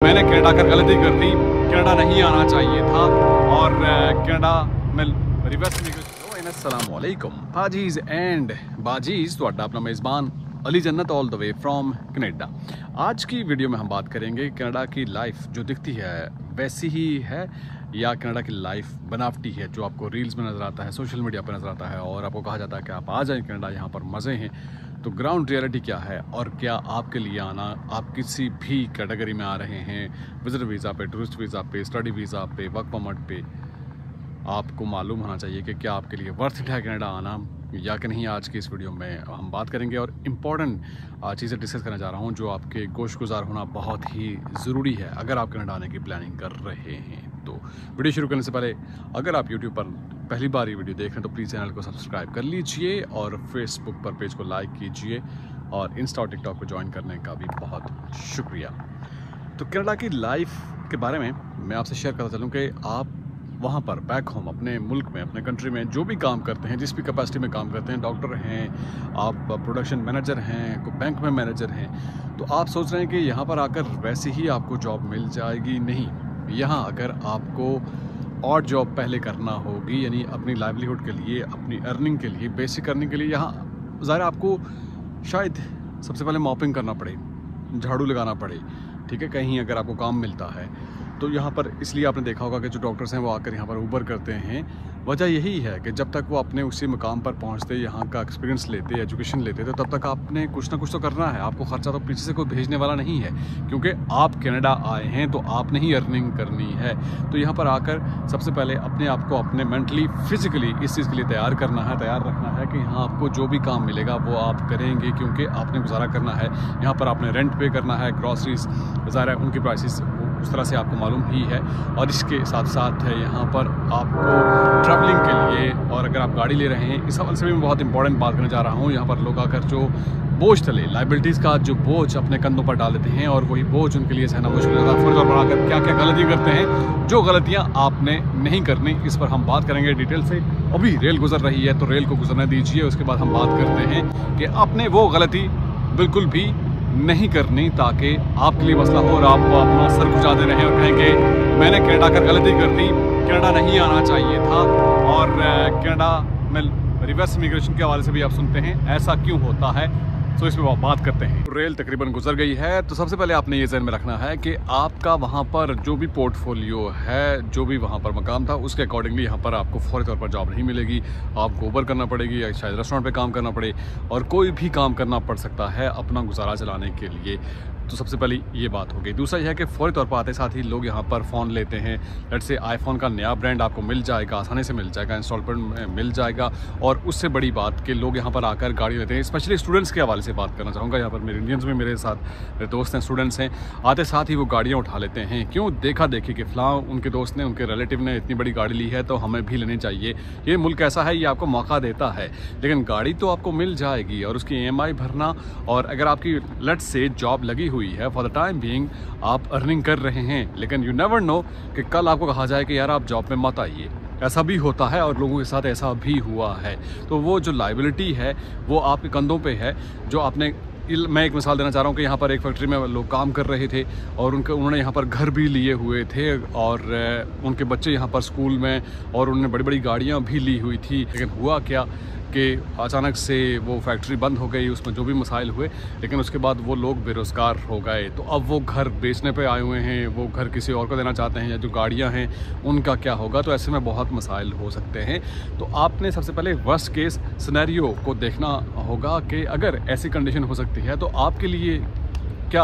मैंने कनाडा कर गलती कर दी। कनाडा नहीं आना चाहिए था और कनाडा में रिवर्स अस्सलाम वालेकुम भाजीज एंड बाजीज, तो अपना मेज़बान अली जन्नत all the way from Canada. आज की वीडियो में हम बात करेंगे कनाडा की लाइफ जो दिखती है वैसी ही है या कनाडा की लाइफ बनावटी है, जो आपको रील्स में नज़र आता है, सोशल मीडिया पर नज़र आता है और आपको कहा जाता है कि आप आ जाएं कनाडा, यहाँ पर मज़े हैं। तो ग्राउंड रियलिटी क्या है और क्या आपके लिए आना, आप किसी भी कैटेगरी में आ रहे हैं, विजिटर वीज़ा पे, टूरिस्ट वीज़ा पे, स्टडी वीज़ा पे, वर्क परमिट पे, आपको मालूम होना चाहिए कि क्या आपके लिए वर्थ इट है कनाडा आना या कि नहीं। आज की इस वीडियो में हम बात करेंगे और इम्पॉर्टेंट चीज़ें डिस्कस करने जा रहा हूं जो आपके गोशगुजार होना बहुत ही ज़रूरी है अगर आप कनाडा आने की प्लानिंग कर रहे हैं। तो वीडियो शुरू करने से पहले अगर आप यूट्यूब पर पहली बार ये वीडियो देख रहे हैं तो प्लीज़ चैनल को सब्सक्राइब कर लीजिए और फेसबुक पर पेज को लाइक कीजिए और इंस्टा और टिकटॉक को ज्वाइन करने का भी बहुत शुक्रिया। तो कनाडा की लाइफ के बारे में मैं आपसे शेयर करता चलूँ कि आप वहाँ पर बैक होम अपने मुल्क में, अपने कंट्री में जो भी काम करते हैं, जिस भी कैपेसिटी में काम करते हैं, डॉक्टर हैं, आप प्रोडक्शन मैनेजर हैं, कोई बैंक में मैनेजर हैं, तो आप सोच रहे हैं कि यहाँ पर आकर वैसे ही आपको जॉब मिल जाएगी। नहीं, यहाँ अगर आपको और जॉब पहले करना होगी, यानी अपनी लाइवलीहुड के लिए, अपनी अर्निंग के लिए, बेसिक अर्निंग के लिए यहाँ ज़ाहिर आपको शायद सबसे पहले मॉपिंग करना पड़े, झाड़ू लगाना पड़े, ठीक है, कहीं अगर आपको काम मिलता है तो यहाँ पर। इसलिए आपने देखा होगा कि जो डॉक्टर्स हैं वो आकर यहाँ पर ऊबर करते हैं। वजह यही है कि जब तक वो अपने उसी मुकाम पर पहुँचते, यहाँ का एक्सपीरियंस लेते, एजुकेशन लेते, तो तब तक आपने कुछ ना कुछ तो करना है। आपको खर्चा तो पीछे से कोई भेजने वाला नहीं है, क्योंकि आप कनाडा आए हैं तो आपने ही अर्निंग करनी है। तो यहाँ पर आकर सबसे पहले अपने आप को अपने मेंटली, फिजिकली इस चीज़ के लिए तैयार करना है, तैयार रखना है कि यहाँ आपको जो भी काम मिलेगा वो आप करेंगे, क्योंकि आपने गुजारा करना है। यहाँ पर आपने रेंट पे करना है, ग्रॉसरीज ज़ाहिर है उनकी प्राइसेस उस तरह से आपको मालूम ही है, और इसके साथ साथ है यहाँ पर आपको ट्रैवलिंग के लिए, और अगर आप गाड़ी ले रहे हैं, इस हवाले से भी मैं बहुत इंपॉर्टेंट बात करने जा रहा हूँ। यहाँ पर लोग आकर जो बोझ तले, लाइबिलिटीज़ का जो बोझ अपने कंधों पर डाल देते हैं और वही बोझ उनके लिए सहना मुश्किल होता है। फर्ज और बढ़ाकर क्या क्या गलतियाँ करते हैं, जो गलतियाँ आपने नहीं करनी, इस पर हम बात करेंगे डिटेल से। अभी रेल गुजर रही है तो रेल को गुजरने दीजिए, उसके बाद हम बात करते हैं कि आपने वो गलती बिल्कुल भी नहीं करनी, ताकि आपके लिए मसला हो और आप अपना सर खुजाते रहें और कहें कि मैंने कनाडा कर गलती कर दी, कनाडा नहीं आना चाहिए था। और कनाडा में रिवर्स इमिग्रेशन के हवाले से भी आप सुनते हैं, ऐसा क्यों होता है, तो इसमें बात करते हैं। रेल तकरीबन गुजर गई है, तो सबसे पहले आपने ये ज़हन में रखना है कि आपका वहाँ पर जो भी पोर्टफोलियो है, जो भी वहाँ पर मकाम था, उसके अकॉर्डिंगली यहाँ पर आपको फौरी तौर पर जॉब नहीं मिलेगी। आपको ऊबर करना पड़ेगी या शायद रेस्टोरेंट पे काम करना पड़े, और कोई भी काम करना पड़ सकता है अपना गुजारा चलाने के लिए। तो सबसे पहली ये बात हो गई। दूसरा यह है कि फौरी तौर पर आते साथ ही लोग यहाँ पर फ़ोन लेते हैं। लेट्स से आईफोन का नया ब्रांड आपको मिल जाएगा, आसानी से मिल जाएगा, इंस्टॉलमेंट में मिल जाएगा। और उससे बड़ी बात कि लोग यहाँ पर आकर गाड़ी लेते हैं। स्पेशली स्टूडेंट्स के हवाले से बात करना चाहूँगा। यहाँ पर मेरे इंडियंस में मेरे साथ मेरे दोस्त हैं, स्टूडेंट्स हैं, आते साथ ही वो गाड़ियाँ उठा लेते हैं। क्यों? देखा देखी कि फ़लाँ उनके दोस्त ने, उनके रिलेटिव ने इतनी बड़ी गाड़ी ली है तो हमें भी लेनी चाहिए। ये मुल्क ऐसा है, ये आपको मौका देता है, लेकिन गाड़ी तो आपको मिल जाएगी और उसकी EMI भरना। और अगर आपकी लेट्स से जॉब लगी हुई है, फॉर द टाइम बीइंग आप अर्निंग कर रहे हैं, लेकिन यू नेवर नो कि कल आपको कहा जाए कि यार आप जॉब में मत आइए। ऐसा भी होता है और लोगों के साथ ऐसा भी हुआ है। तो वो जो लायबिलिटी है वो आपके कंधों पे है, जो आपने। मैं एक मिसाल देना चाह रहा हूँ कि यहाँ पर एक फैक्ट्री में लोग काम कर रहे थे और उन्होंने यहाँ पर घर भी लिए हुए थे और उनके बच्चे यहाँ पर स्कूल में, और उन्होंने बड़ी बड़ी गाड़ियाँ भी ली हुई थी। लेकिन हुआ क्या कि अचानक से वो फैक्ट्री बंद हो गई, उसमें जो भी मसाइल हुए, लेकिन उसके बाद वो लोग बेरोज़गार हो गए। तो अब वो घर बेचने पे आए हुए हैं, वो घर किसी और को देना चाहते हैं, या जो गाड़ियां हैं उनका क्या होगा। तो ऐसे में बहुत मसाइल हो सकते हैं। तो आपने सबसे पहले वर्स्ट केस सिनेरियो को देखना होगा कि अगर ऐसी कंडीशन हो सकती है तो आपके लिए क्या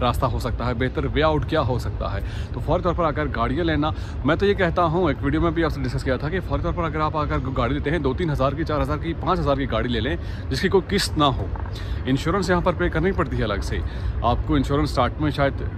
रास्ता हो सकता है, बेहतर वे आउट क्या हो सकता है। तो फौरी तौर पर अगर गाड़ियाँ लेना, मैं तो ये कहता हूँ, एक वीडियो में भी आपसे डिस्कस किया था कि फौरी तौर पर अगर आप गाड़ी लेते हैं 2-3 हज़ार की, 4 हज़ार की, 5 हज़ार की गाड़ी ले लें जिसकी कोई किस्त ना हो। इंश्योरेंस यहाँ पर पे करनी पड़ती है अलग से। आपको इंश्योरेंस स्टार्ट में शायद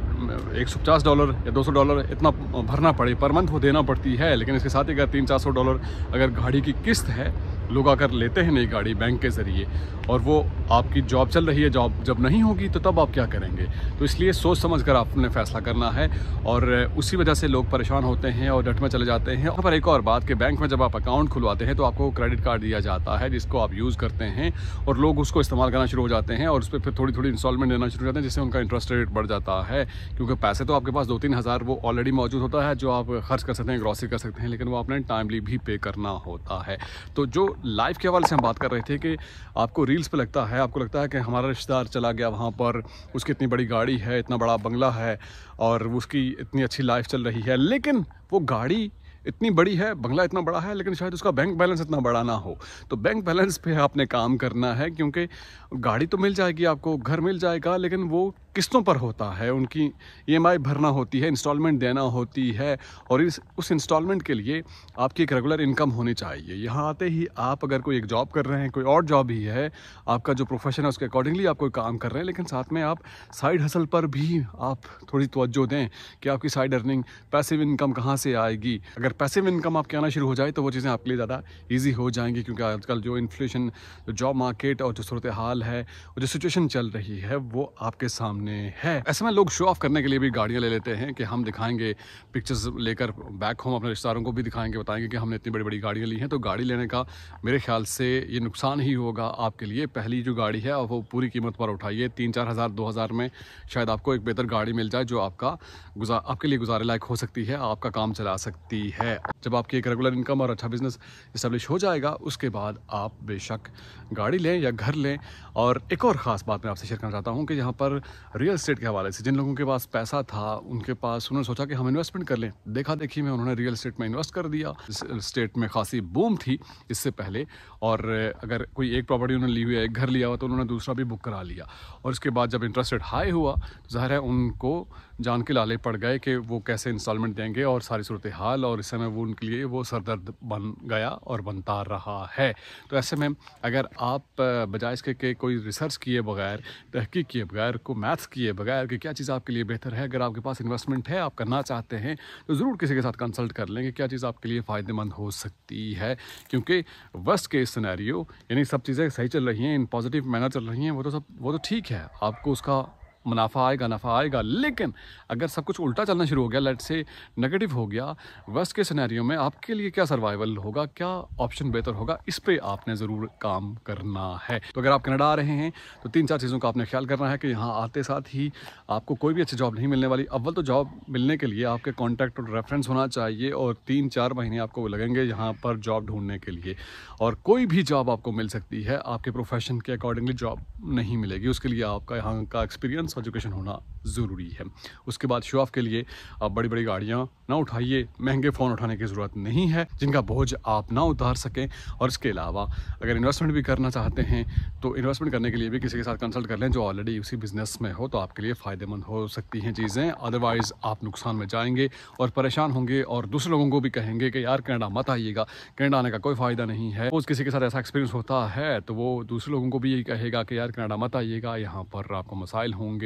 $150 या $200 इतना भरना पड़े, पर मंथ वो देना पड़ती है। लेकिन इसके साथ ही अगर $300-400 अगर गाड़ी की किस्त है लोग आकर लेते हैं नई गाड़ी बैंक के ज़रिए और वो आपकी जॉब चल रही है, जॉब जब नहीं होगी तो तब आप क्या करेंगे। तो इसलिए सोच समझ कर आपने फ़ैसला करना है और उसी वजह से लोग परेशान होते हैं और डट में चले जाते हैं। और एक और बात कि बैंक में जब आप अकाउंट खुलवाते हैं तो आपको क्रेडिट कार्ड दिया जाता है जिसको आप यूज़ करते हैं और लोग उसको इस्तेमाल करना शुरू हो जाते हैं और उस पर फिर थोड़ी थोड़ी इंस्टॉलमेंट देना शुरू हो जाते हैं, जिससे उनका इंटरेस्ट रेट बढ़ जाता है। क्योंकि पैसे तो आपके पास 2-3 हज़ार वो ऑलरेडी मौजूद होता है जो आप खर्च कर सकते हैं, ग्रॉसरी कर सकते हैं, लेकिन वो आपने टाइमली भी पे करना होता है। तो जो लाइफ के हवाले से हम बात कर रहे थे कि आपको रील्स पे लगता है, आपको लगता है कि हमारा रिश्तेदार चला गया वहाँ पर, उसकी इतनी बड़ी गाड़ी है, इतना बड़ा बंगला है और उसकी इतनी अच्छी लाइफ चल रही है, लेकिन वो गाड़ी इतनी बड़ी है, बंगला इतना बड़ा है, लेकिन शायद उसका बैंक बैलेंस इतना बड़ा ना हो। तो बैंक बैलेंस पे आपने काम करना है, क्योंकि गाड़ी तो मिल जाएगी आपको, घर मिल जाएगा, लेकिन वो किस्तों पर होता है, उनकी EMI भरना होती है, इंस्टॉलमेंट देना होती है और उस इंस्टॉलमेंट के लिए आपकी एक रेगुलर इनकम होनी चाहिए। यहाँ आते ही आप अगर कोई एक जॉब कर रहे हैं, कोई और जॉब ही है, आपका जो प्रोफेशन है उसके अकॉर्डिंगली आप कोई काम कर रहे हैं, लेकिन साथ में आप साइड हसल पर भी आप थोड़ी तवज्जो दें कि आपकी साइड अर्निंग, पैसिव इनकम कहाँ से आएगी। अगर पैसिव इनकम आपके आना शुरू हो जाए तो वो चीज़ें आपके लिए ज़्यादा ईजी हो जाएंगी, क्योंकि आजकल जो इन्फ्लेशन, जो जॉब मार्केट और जो सूरत हाल है और जो सिचुएशन चल रही है वो आपके सामने है। ऐसे में लोग शो ऑफ करने के लिए भी गाड़ियां ले लेते हैं कि हम दिखाएंगे, पिक्चर्स लेकर बैक होम अपने रिश्तेदारों को भी दिखाएंगे, बताएंगे कि हमने इतनी बड़ी बड़ी गाड़ियां ली हैं। तो गाड़ी लेने का मेरे ख्याल से ये नुकसान ही होगा आपके लिए। पहली जो गाड़ी है वो पूरी कीमत पर उठाइए, 3-4 हज़ार 2,000 में शायद आपको एक बेहतर गाड़ी मिल जाए जो आपके लिए गुजारे लायक हो सकती है, आपका काम चला सकती है। जब आपकी एक रेगुलर इनकम और अच्छा बिजनेस इस्टेब्लिश हो जाएगा उसके बाद आप बेशक गाड़ी लें या घर लें। और एक और ख़ास बात मैं आपसे शेयर करना चाहता हूँ कि यहाँ पर रियल एस्टेट के हवाले से जिन लोगों के पास पैसा था, उनके पास, उन्होंने सोचा कि हम इन्वेस्टमेंट कर लें, देखा देखी में उन्होंने रियल एस्टेट में इन्वेस्ट कर दिया। स्टेट में खासी बूम थी इससे पहले, और अगर कोई एक प्रॉपर्टी उन्होंने ली हुई है, एक घर लिया हुआ, तो उन्होंने दूसरा भी बुक करा लिया। और उसके बाद जब इंटरेस्ट रेट हाई हुआ तो ज़ाहिर है उनको जान के लाले पड़ गए कि वो कैसे इंस्टॉलमेंट देंगे और सारी सूरत हाल, और इस समय वो उनके लिए वो सरदर्द बन गया और बनता रहा है। तो ऐसे में अगर आप बजाय इसके कि कोई रिसर्च किए बगैर, तहकीक किए बगैर, को मैथ्स किए बगैर कि क्या चीज़ आपके लिए बेहतर है, अगर आपके पास इन्वेस्टमेंट है, आप करना चाहते हैं, तो ज़रूर किसी के साथ कंसल्ट कर लें कि क्या चीज़ आपके लिए फ़ायदेमंद हो सकती है। क्योंकि वर्स्ट केस सिनेरियो, यानी सब चीज़ें सही चल रही हैं, इन पॉजिटिव मैनर चल रही हैं, वो तो ठीक है, आपको उसका मुनाफा आएगा, नफ़ा आएगा। लेकिन अगर सब कुछ उल्टा चलना शुरू हो गया, लेट्स से नेगेटिव हो गया, वर्स्ट के सिनेरियो में आपके लिए क्या सर्वाइवल होगा, क्या ऑप्शन बेहतर होगा, इस पे आपने ज़रूर काम करना है। तो अगर आप कनाडा आ रहे हैं तो 3-4 चीज़ों का आपने ख्याल करना है कि यहाँ आते साथ ही आपको कोई भी अच्छी जॉब नहीं मिलने वाली। अव्वल तो जॉब मिलने के लिए आपके कॉन्टैक्ट और रेफरेंस होना चाहिए, और 3-4 महीने आपको लगेंगे यहाँ पर जॉब ढूंढने के लिए। और कोई भी जॉब आपको मिल सकती है, आपके प्रोफेशन के अकॉर्डिंगली जॉब नहीं मिलेगी, उसके लिए आपका यहाँ का एक्सपीरियंस, एजुकेशन होना ज़रूरी है। उसके बाद शो ऑफ के लिए आप बड़ी बड़ी गाड़ियाँ ना उठाइए, महंगे फ़ोन उठाने की ज़रूरत नहीं है जिनका बोझ आप ना उतार सकें। और इसके अलावा अगर इन्वेस्टमेंट भी करना चाहते हैं तो इन्वेस्टमेंट करने के लिए भी किसी के साथ कंसल्ट कर लें जो ऑलरेडी उसी बिज़नेस में हो, तो आपके लिए फ़ायदेमंद हो सकती हैं चीज़ें। अदरवाइज़ आप नुकसान में जाएंगे और परेशान होंगे और दूसरे लोगों को भी कहेंगे कि यार कनाडा मत आइएगा, कनाडा आने का कोई फ़ायदा नहीं है। वो किसी के साथ ऐसा एक्सपीरियंस होता है तो वो दूसरे लोगों को भी यही कहेगा कि यार कनाडा मत आइएगा, यहाँ पर आपको मसाइल होंगे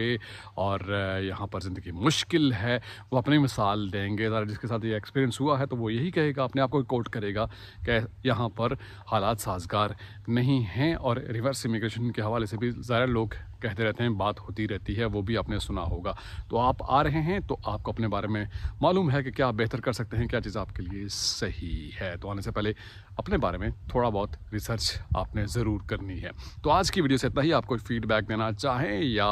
और यहाँ पर ज़िंदगी मुश्किल है। वो अपनी मिसाल देंगे, ज़रा जिसके साथ ये एक्सपीरियंस हुआ है तो वो यही कहेगा, अपने आप को कोट करेगा कि यहाँ पर हालात साजगार नहीं हैं। और रिवर्स इमिग्रेशन के हवाले से भी ज़्यादा लोग कहते रहते हैं, बात होती रहती है, वो भी आपने सुना होगा। तो आप आ रहे हैं तो आपको अपने बारे में मालूम है कि क्या आप बेहतर कर सकते हैं, क्या चीज़ आपके लिए सही है। तो आने से पहले अपने बारे में थोड़ा बहुत रिसर्च आपने ज़रूर करनी है। तो आज की वीडियो से इतना ही। आप कोई फीडबैक देना चाहें या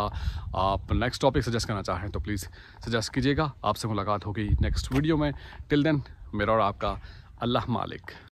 आप नेक्स्ट टॉपिक सजेस्ट करना चाहें तो प्लीज़ सजेस्ट कीजिएगा। आपसे मुलाकात होगी नेक्स्ट वीडियो में। टिल देन मेरा और आपका अल्लाह मालिक।